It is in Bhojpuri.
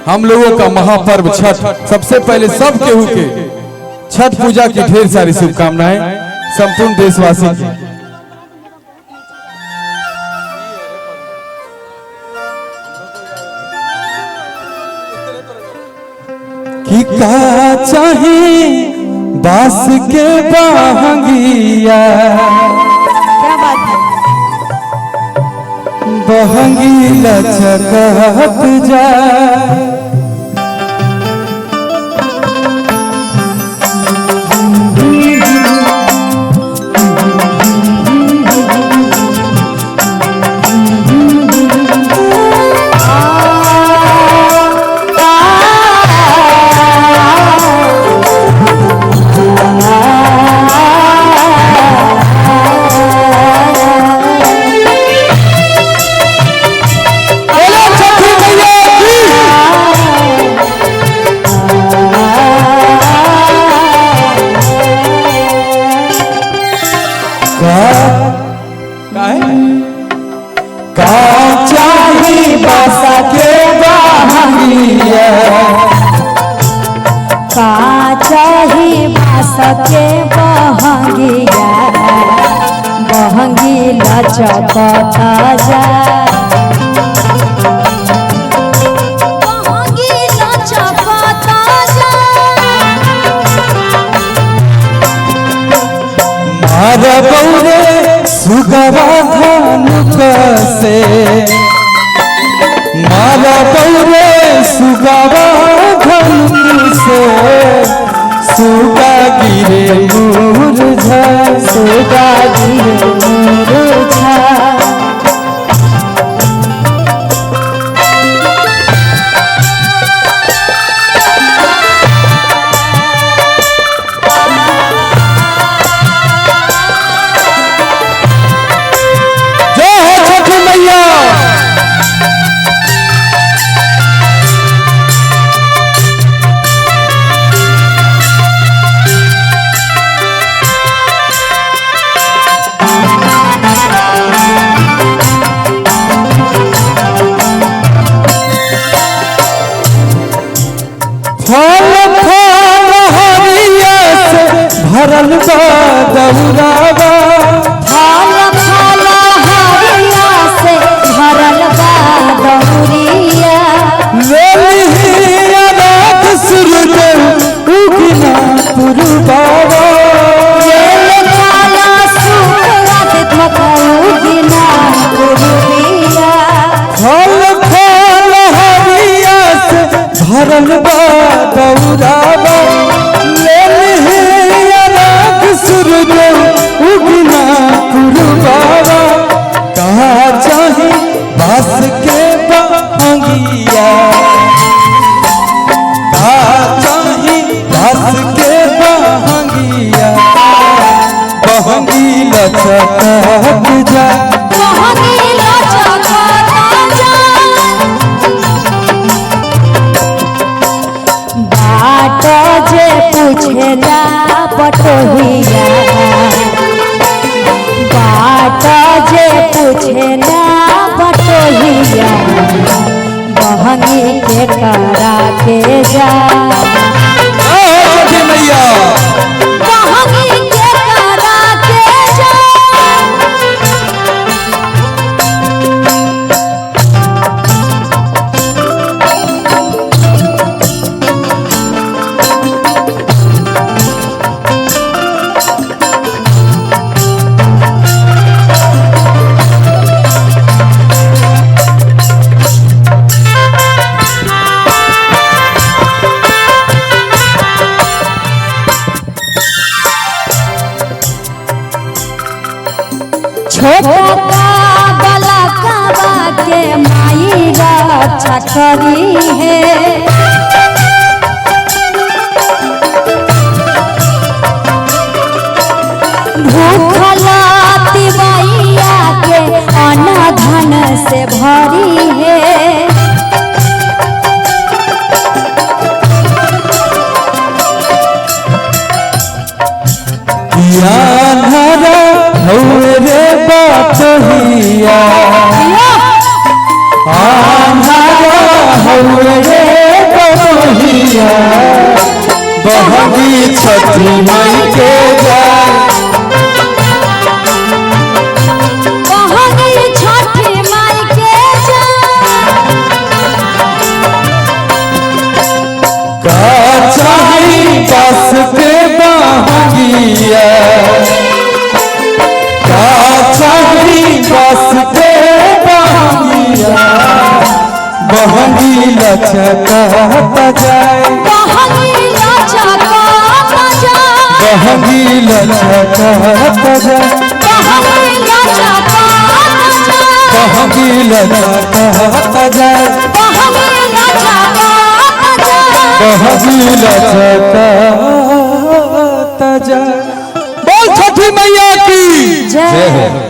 हम लोगों का महापर्व छठ। सबसे पहले सब केहू के छठ पूजा की ढेर सारी शुभकामनाएं संपूर्ण देशवासी की का चाहे बास के बहंगिया बहंगी लचकत जाए के बहंगिया बहंगी लचकत जाए बहंगी लचकत जाए मारा बौरे सुगवा धनुक से मारा बौरे सुगवा धनुक से सुगा गिरे मुरझा सुगा गिरे मुरझा जय हो छठ मैया। फल फल हरिया से भरल बा दौरावा फल फल हरिया से भरल बा दौरिया लेलिया रात सूरज उगना पुरबावा जेल काला सूरज धका उगना पुरबिया फल फल हरिया से भरल बा दौरावा लेलिया रात सूरज उगना पुरबावा कहा चाहे बास के बहंगिया कहा चाहे बास के बहंगिया बहंगी लचकत जा बहंगी लचकत जाए बाट जे पूछेला बटोहिया बाट जे पूछेला बटोहिया बहंगी के करा के जा मैया बहंगी के करा के जा छोटा गला काबा के माई रक्षा करी है भूखला तिवैया के अन्न धन से भरी है रे बातहिया आंधारा हो रे मैया बहंगी छठी माई के जाए बहंगी छठी माई के जाए का चाही बस के बहंगिया का चाही बस के बहंगिया बहंगी लचकाता जाए बहंगी लचकाता जाए बहंगी लचकाता जाए बहंगी लचकाता जाए बहंगी लचकाता जाए बोल छठी मैया की जय।